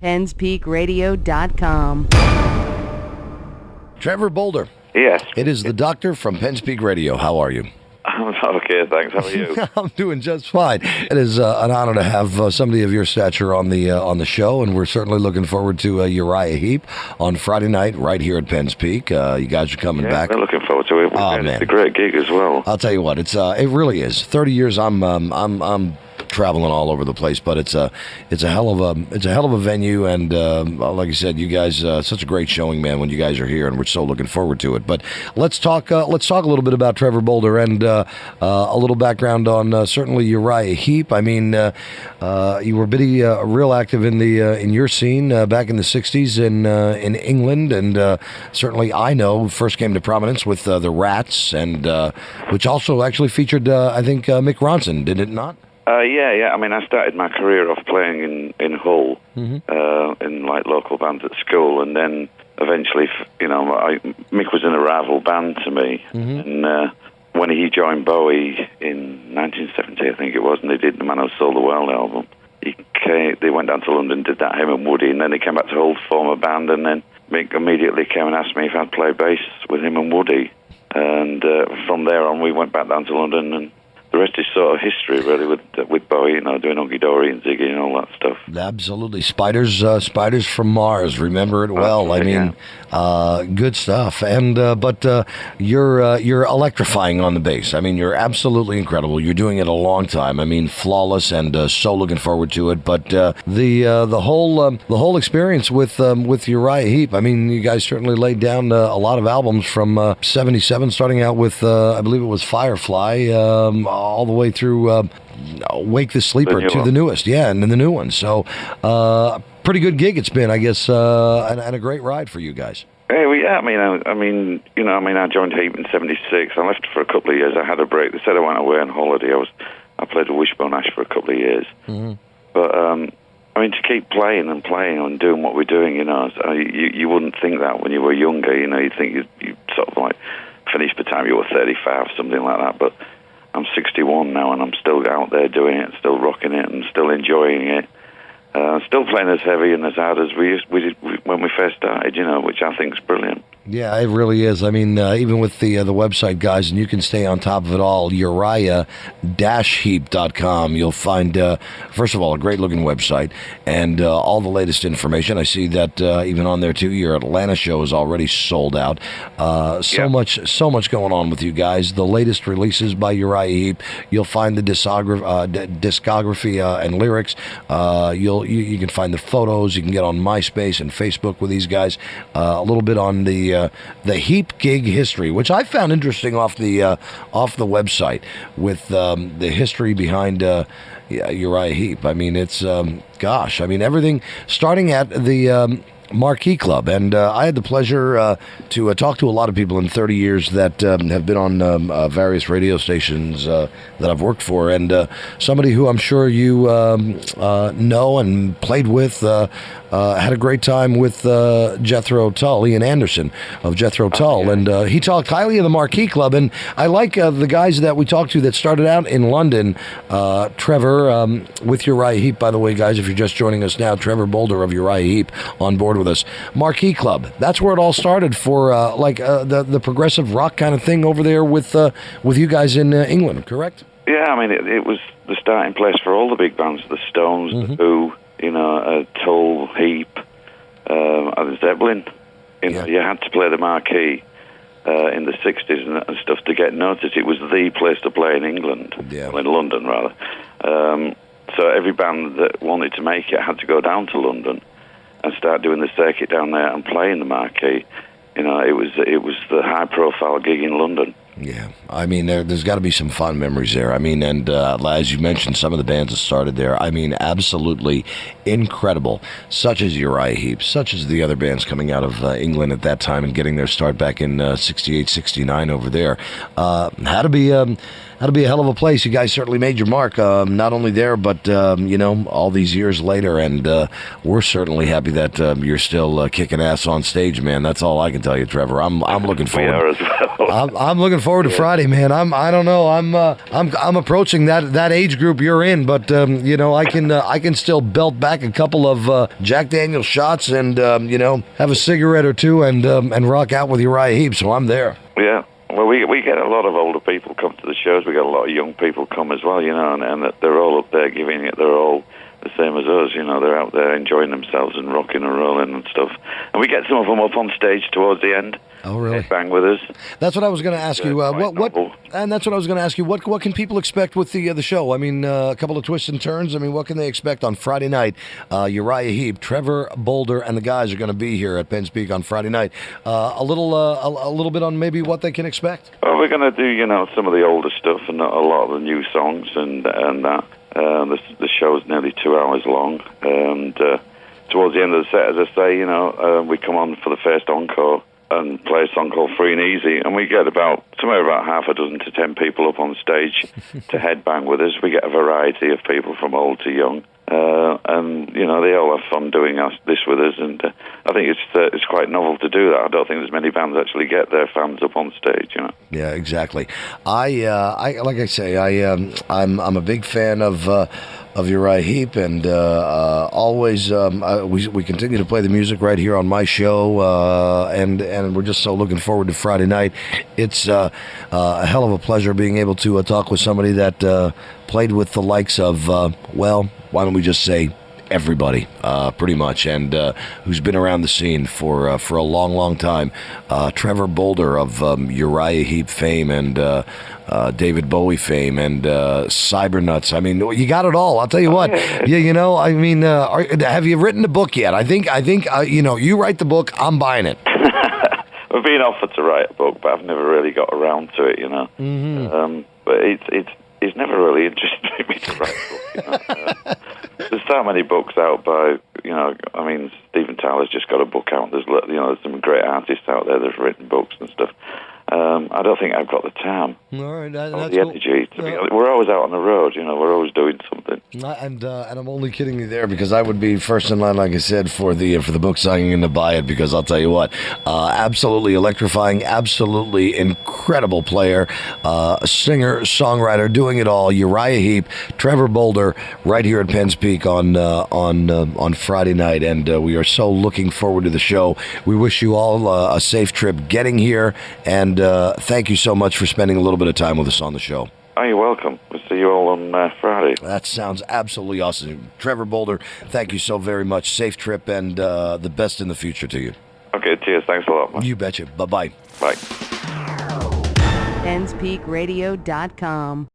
PennsPeakRadio.com. Trevor Boulder. Yes. It is the doctor from Penn's Peak Radio. How are you? I'm okay, thanks. How are you? I'm doing just fine. It is an honor to have somebody of your stature on the show, and we're certainly looking forward to Uriah Heep on Friday night right here at Penn's Peak. You guys are coming back. We're looking forward to it. Oh, man. It's a great gig as well. I'll tell you what, it really is. 30 years. I'm traveling all over the place, but it's a hell of a venue, and like I said, you guys such a great showing, man, when you guys are here, and we're so looking forward to it. But let's talk a little bit about Trevor Boulder and a little background on certainly Uriah Heep. I mean, you were real active in your scene back in the '60s in England, and certainly I know first came to prominence with the Rats, and which also actually featured I think Mick Ronson, did it not? Yeah. I mean, I started my career off playing in Hull, in like local bands at school, and then eventually, Mick was in a rival band to me, and when he joined Bowie in 1970, I think it was, and they did the Man Who Sold the World album. They went down to London, did that, him and Woody, and then they came back to Hull to form a band, and then Mick immediately came and asked me if I'd play bass with him and Woody, and from there on we went back down to London, and the rest is sort of history, really, with Bowie, doing Hunky Dory and Ziggy and all that stuff. Absolutely. Spiders from Mars. Remember it well. I mean, good stuff. And but you're electrifying on the bass. I mean, you're absolutely incredible. You're doing it a long time. I mean, flawless, and so looking forward to it. But the whole experience with Uriah Heep. I mean, you guys certainly laid down a lot of albums from '77, starting out with I believe it was Firefly. All the way through Wake the Sleeper to the newest, and then the new one. So, pretty good gig it's been, I guess, and a great ride for you guys. Yeah, well, yeah. I mean, I joined Heep in '76. I left for a couple of years. I had a break. They said I went away on holiday. I played with Wishbone Ash for a couple of years. But I mean, to keep playing and doing what we're doing, you wouldn't think that when you were younger. You'd think you sort of like finished by the time you were 35, something like that. But I'm 61 now, and I'm still out there doing it, still rocking it, and still enjoying it. Still playing as heavy and as hard as we did when we first started, which I think is brilliant. Yeah, it really is. I mean, even with the website, guys, and you can stay on top of it all, Uriah-Heep.com. You'll find, first of all, a great-looking website and all the latest information. I see that even on there, too, your Atlanta show is already sold out. So much going on with you guys. The latest releases by Uriah Heep. You'll find the discography and lyrics. You can find the photos. You can get on MySpace and Facebook with these guys. A little bit on the Heep gig history, which I found interesting off the website with the history behind Uriah Heep. I mean, it's everything starting at the Marquee Club, and I had the pleasure to talk to a lot of people in 30 years that have been on various radio stations that I've worked for, and somebody who I'm sure you know and played with, had a great time with Jethro Tull, Ian Anderson of Jethro Tull, and he talked highly of the Marquee Club, and I like the guys that we talked to that started out in London. Trevor, with Uriah Heep, by the way, guys, if you're just joining us now, Trevor Boulder of Uriah Heep on board with us. Marquee Club, that's where it all started for the progressive rock kind of thing over there with you guys in England, correct? Yeah, I mean, it was the starting place for all the big bands, the Stones, the Who, Tull, Heep, Zeppelin. You had to play the Marquee in the 60s and stuff to get noticed. It was the place to play in England, well, in London rather. So every band that wanted to make it had to go down to London and start doing the circuit down there and playing the Marquee. It was the high-profile gig in London. Yeah, I mean, there's got to be some fond memories there. I mean, and as you mentioned, some of the bands that started there, I mean, absolutely incredible, such as Uriah Heep, such as the other bands coming out of England at that time and getting their start back in 68, 69 over there. Had to be that'll be a hell of a place. You guys certainly made your mark, not only there, but all these years later. And we're certainly happy that you're still kicking ass on stage, man. That's all I can tell you, Trevor. I'm looking forward. We are as well. I'm looking forward to Friday, man. I don't know. I'm approaching that age group you're in, but I can still belt back a couple of Jack Daniel's shots and have a cigarette or two and rock out with Uriah Heep. So I'm there. Yeah. Well, we get a lot of older people come to the shows. We get a lot of young people come as well, and they're all up there giving it. They're all the same as us, they're out there enjoying themselves and rocking and rolling and stuff. And we get some of them up on stage towards the end. Oh, really? Bang with us. That's what I was going to ask you. That's what I was going to ask you. What can people expect with the show? I mean, a couple of twists and turns. I mean, what can they expect on Friday night? Uriah Heep, Trevor, Boulder, and the guys are going to be here at Penn's Peak on Friday night. A little bit on maybe what they can expect. Well, we're going to do some of the older stuff and a lot of the new songs and that. The show's nearly 2 hours long, and towards the end of the set, as I say, we come on for the first encore and play a song called Free and Easy, and we get somewhere about half a dozen to 10 people up on stage to headbang with us. We get a variety of people from old to young, and they all have fun doing this with us, and I think it's quite novel to do that. I don't think there's many bands actually get their fans up on stage, Yeah, exactly. I like I say, I'm a big fan of Uriah Heep, and always we continue to play the music right here on my show, and we're just so looking forward to Friday night. It's a hell of a pleasure being able to talk with somebody that played with the likes of why don't we just say everybody, pretty much, and who's been around the scene for a long time. Trevor Boulder of Uriah Heep fame and David Bowie fame and Cybernuts. I mean, you got it all. I'll tell you what. Yeah, I mean, have you written the book yet? I think you write the book. I'm buying it. I've been offered to write a book, but I've never really got around to it. Mm-hmm. But it's never really interested me to write a book. There's so many books out by, I mean, Steven Tyler's just got a book out. There's some great artists out there that've written books and stuff. I don't think I've got the time all right, or the energy. We're always out on the road, we're always doing something. And I'm only kidding you there, because I would be first in line, like I said, for the book signing and to buy it, because I'll tell you what, absolutely electrifying, absolutely incredible player, singer, songwriter, doing it all. Uriah Heep, Trevor Boulder, right here at Penn's Peak on Friday night, and we are so looking forward to the show. We wish you all a safe trip getting here, and thank you so much for spending a little bit of time with us on the show. Oh, you're welcome. We'll see you all on Friday. That sounds absolutely awesome. Trevor Boulder, thank you so very much. Safe trip, and the best in the future to you. Okay, cheers. Thanks a lot, man. You betcha. Bye-bye. Bye. PennsPeakRadio.com